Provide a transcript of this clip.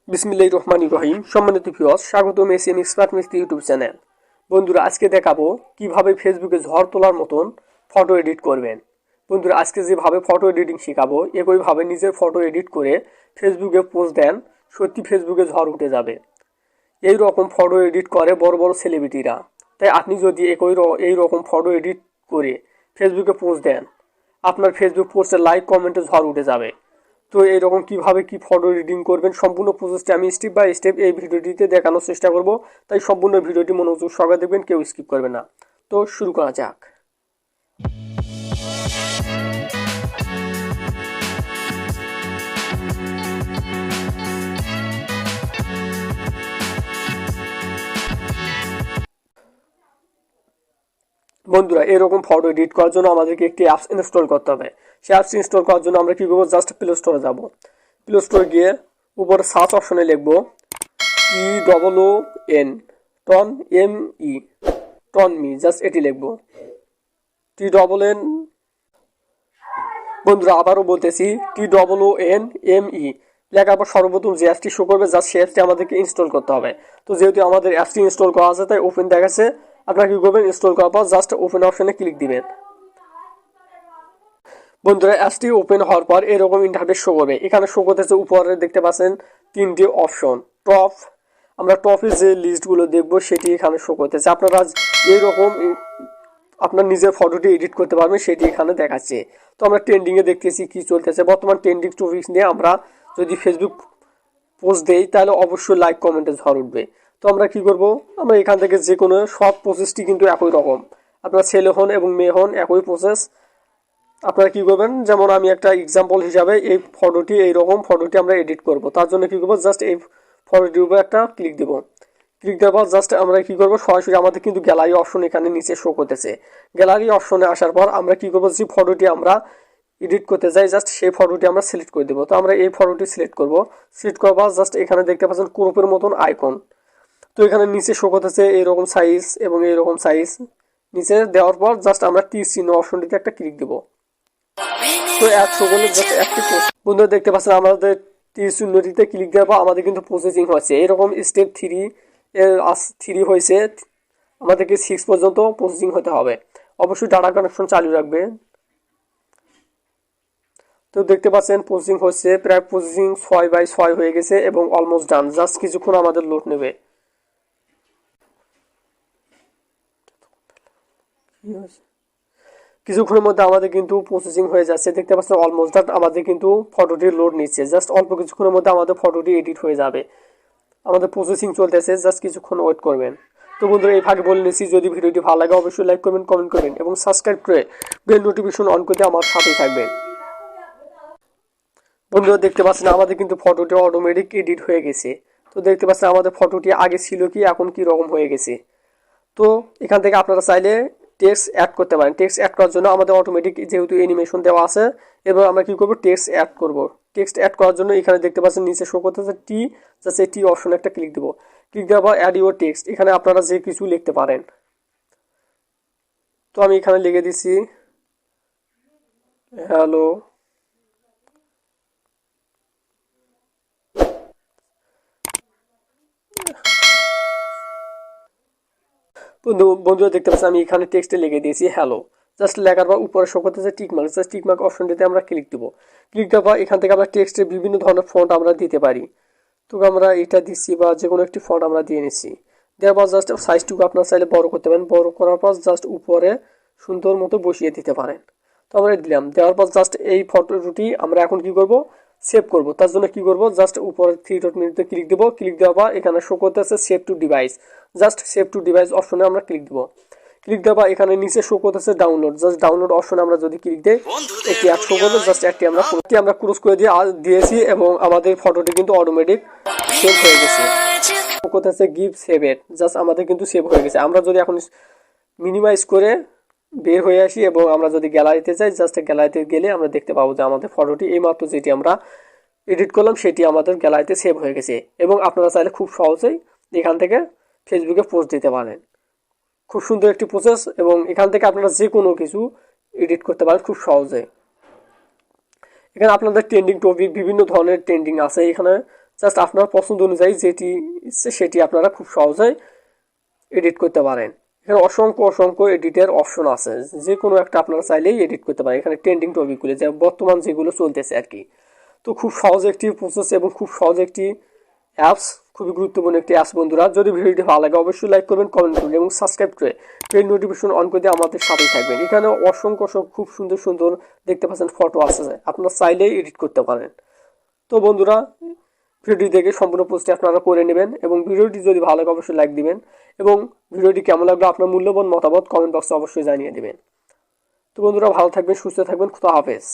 বিসমিল্লাহির রহমানির রহিম। সম্মানিত ভিউয়ার্স, স্বাগতম S M expert Mistry YouTube channel. বন্ধুরা, আজকে দেখাবো কিভাবে ফেসবুকে ঝড় তোলার মতন ফটো এডিট করবেন। বন্ধুরা, আজকে যেভাবে ফটো এডিটিং শেখাবো, একইভাবে নিজের ফটো এডিট করে ফেসবুকে পোস্ট দেন, সত্যি ফেসবুকে ঝড় উঠে যাবে। এই রকম ফটো এডিট করে বড় বড় সেলিব্রিটিরা। তাই আপনি যদি এই রকম ফটো এডিট করে ফেসবুকে পোস্ট দেন, আপনার ফেসবুক পোস্টে লাইক কমেন্টে ঝড় উঠে যাবে। তো এইরকম কিভাবে কি ফটো এডিটিং করবেন সম্পূর্ণ প্রসেসটা আমি স্টেপ বাই স্টেপ এই ভিডিওটিতে দেখানোর চেষ্টা করব। তাই সম্পূর্ণ ভিডিওটি মনোযোগ সহকারে দেখবেন, কেউ স্কিপ করবে না। তো শুরু করা যাক। বন্ধুরা, এরকম ফটো এডিট করার জন্য আমাদেরকে একটি অ্যাপস ইনস্টল করতে হবে। সেই অ্যাপস ইনস্টল করার জন্য আমরা কী করবো, জাস্ট প্লে স্টোরে যাব। প্লে স্টোরে গিয়ে উপরে সার্চ অপশনে লিখব TOON TONME টনমি, জাস্ট এটি লিখব TOON। বন্ধুরা, আবারও বলতেছি TOONME লেখার পর সর্বপ্রথম যে অ্যাপসটি শো করবে, জাস্ট সেই অ্যাপসটি আমাদেরকে ইনস্টল করতে হবে। তো যেহেতু আমাদের অ্যাপসটি ইনস্টল করা আছে তাই ওপেন দেখাচ্ছে। আপনারা কী করবেন, ইনস্টল করার পর জাস্ট ওপেন অপশনে ক্লিক দিবেন। বন্ধুরা, অ্যাপসটি ওপেন হওয়ার পর এরকম ইন্টারফেস শো করবে। এখানে শো করতেছে উপরে দেখতে পাচ্ছেন তিনটি অপশন। আমরা টপে যে লিস্টগুলো দেখবো সেটি এখানে শো করতেছে। আপনারা এইরকম আপনার নিজের ফটোটি এডিট করতে পারবেন, সেটি এখানে দেখাচ্ছে। তো আমরা ট্রেন্ডিংয়ে দেখতেছি কি চলতেছে। বর্তমান ট্রেন্ডিং টপিকস নিয়ে আমরা যদি ফেসবুক পোস্ট দেই তাহলে অবশ্যই লাইক কমেন্টে ঝড় উঠবে। তো আমরা কি করব, আমরা এখান থেকে যে কোনো সব প্রসেসটি কিন্তু একই রকম। আপনার ছেলে হন এবং মেয়ে হন, একই প্রসেস। আপনারা কী করবেন, যেমন আমি একটা এক্সাম্পল হিসাবে এই এইরকম ফটোটি আমরা এডিট করব। তার জন্য কী করবো, জাস্ট এই ফটোটির উপর একটা ক্লিক দেব। ক্লিক দেওয়ার পর জাস্ট আমরা কী করবো, সরাসরি আমাদের কিন্তু গ্যালারি অপশন এখানে নিচে শো করতেছে। গ্যালারি অপশনে আসার পর আমরা কী করবো, যে ফটোটি আমরা এডিট করতে যাই জাস্ট সেই ফটোটি আমরা সিলেক্ট করে দেবো। তো আমরা এই ফটোটি সিলেক্ট করব। সিলেক্ট করার পর জাস্ট এখানে দেখতে পাচ্ছেন ক্রপের মতন আইকন। তো এখানে নিচে শো করতেছে এইরকম সাইজ এবং এইরকম সাইজ। নিচে দেওয়ার পর জাস্ট আমরা তীর চিহ্ন অপশনটিতে একটা ক্লিক দেবো। তো অ্যাড শো করলে জাস্ট একটি পোস্ট। বন্ধুরা, দেখতে পাচ্ছেন আমাদের তীর চিহ্নটিতে ক্লিক দেওয়ার পর আমাদের কিন্তু প্রসেসিং হচ্ছে। এরকম স্টেপ 3 হয়েছে, আমাদেরকে 6 পর্যন্ত প্রসেসিং হতে হবে। অবশ্যই ডাটা কানেকশন চালু রাখবে। তো দেখতে পাচ্ছেন প্রসেসিং হচ্ছে, প্রায় প্রসেসিং 6/6 হয়ে গেছে এবং অলমোস্ট ডান। জাস্ট কিছুক্ষণ আমাদের লোড নেবে। কিছুক্ষণের মধ্যে আমাদের কিন্তু প্রসেসিং হয়ে যাচ্ছে। দেখতে পাচ্ছেন অলমোস্ট ডান, আমাদের কিন্তু ফটোটি লোড নিচ্ছে। জাস্ট অল্প কিছুক্ষণের মধ্যে আমাদের ফটোটি এডিট হয়ে যাবে। আমাদের প্রসেসিং চলতেছে, জাস্ট কিছুক্ষণ ওয়েট করবেন। তো বন্ধুরা, এই ভাগে বলে নিচ্ছি, যদি ভিডিওটি ভালো লাগে অবশ্যই লাইক করবেন, কমেন্ট করবেন এবং সাবস্ক্রাইব করে বেল নোটিফিকেশন অন করে আমার সাথেই থাকবেন। বন্ধুরা, দেখতে পাচ্ছেন আমাদের কিন্তু ফটোটি অটোমেটিক এডিট হয়ে গেছে। তো দেখতে পাচ্ছেন আমাদের ফটোটি আগে ছিল কি, এখন কি রকম হয়ে গেছে। তো এখান থেকে আপনারা চাইলে টেক্সট অ্যাড করতে পারেন। টেক্সট অ্যাড করার জন্য আমাদের অটোমেটিক যেহেতু অ্যানিমেশন দেওয়া আছে, এবার আমরা কী করবো, টেক্সট অ্যাড করব। টেক্সট অ্যাড করার জন্য এখানে দেখতে পাচ্ছেন নিচে শো করতেছে জাস্ট এই অপশনে একটা ক্লিক দেবো। ক্লিক দেওয়ার পর অ্যাড ইউর টেক্সট, এখানে আপনারা যে কিছু লিখতে পারেন। তো আমি এখানে লিখে দিচ্ছি হ্যালো। বন্ধুরা, দেখতে পাচ্ছি আমি এখানে টেক্সটে লিখে দিয়েছি হ্যালো। জাস্ট লেখার পর উপরে শো করতেছে টিকমার্ক, জাস্ট টিকমার্ক অপশনটিতে আমরা ক্লিক দেবো। ক্লিক দেওয়ার পর এখান থেকে আমরা টেক্সটের বিভিন্ন ধরনের ফন্ট আমরা দিতে পারি। তো আমরা এটা দিচ্ছি বা যে কোনো একটি ফন্ট আমরা দিয়ে নিচ্ছি। দেওয়ার পর জাস্ট সাইজটুকু আপনারা চাইলে বড় করতে পারেন। বড় করার পর জাস্ট উপরে সুন্দর মতো বসিয়ে দিতে পারেন। তো আমরা দিলাম। দেওয়ার পর জাস্ট এই ফটোটি আমরা এখন কি করব, সেভ করব। তার জন্য কি করব, জাস্ট উপরে 3 ডট মেনুতে ক্লিক দেবো। ক্লিক দেওয়ার পর এখানে শো করতেছে save two device. Just save two device অপশনে আমরা ক্লিক দেবো। ক্লিক দেওয়ার পর এখানে নিচে শো করতেছে ডাউনলোড। জাস্ট ডাউনলোড অপশনে আমরা যদি ক্লিক দিই, একটি অ্যাপ শো করবে। জাস্ট একটি আমরা ক্রস করে দিয়েছি এবং আমাদের ফটোটি কিন্তু অটোমেটিক সেভ হয়ে গেছে। শো করতেছে গিভ সেভ এট, জাস্ট আমাদের কিন্তু সেভ হয়ে গেছে। আমরা যদি এখন মিনিমাইজ করে বের হয়ে আসি এবং আমরা যদি গ্যালারিতে যাই, জাস্ট গ্যালারিতে গেলে আমরা দেখতে পাবো যে আমাদের ফটোটি এইমাত্র যেটি আমরা এডিট করলাম সেটি আমাদের গ্যালারিতে সেভ হয়ে গেছে। এবং আপনারা চাইলে খুব সহজেই এখান থেকে ফেসবুকে পোস্ট দিতে পারেন। খুব সুন্দর একটি প্রসেস এবং এখান থেকে আপনারা যে কোনো কিছু এডিট করতে পারেন খুব সহজে। এখানে আপনাদের ট্রেন্ডিং টপিক, বিভিন্ন ধরনের ট্রেন্ডিং আছে। এখানে জাস্ট আপনার পছন্দ অনুযায়ী যেটি ইচ্ছে সেটি আপনারা খুব সহজেই এডিট করতে পারেন। এখানে অসংখ্য এডিটের অপশন আছে, যে কোনো একটা আপনারা চাইলেই এডিট করতে পারেন। এখানে ট্রেন্ডিং টপিকগুলো যে বর্তমান যেগুলো চলতেছে আর কি। তো খুব সহজ একটি প্রসেস এবং খুব সহজ একটি অ্যাপস, খুবই গুরুত্বপূর্ণ একটি অ্যাপস বন্ধুরা। যদি ভিডিওটি ভালো লাগে অবশ্যই লাইক করবেন, কমেন্ট করবেন এবং সাবস্ক্রাইব করে পেড নোটিফিকেশন অন করে দিয়ে আমাদের সাথেই থাকবেন। এখানে অসংখ্য খুব সুন্দর দেখতে পাচ্ছেন ফটো আছে, আপনারা চাইলেই এডিট করতে পারেন। তো বন্ধুরা, ভিডিওটি দেখে সম্পূর্ণ পোস্টটি আপনারা করে নেবেন এবং ভিডিওটি যদি ভালো লাগে অবশ্যই লাইক দিবেন এবং ভিডিওটি কেমন লাগলো আপনার মূল্যবান মতামত কমেন্ট বক্সে অবশ্যই জানিয়ে দেবেন। তো বন্ধুরা, ভালো থাকবেন, সুস্থ থাকবেন, খুদা হাফেজ।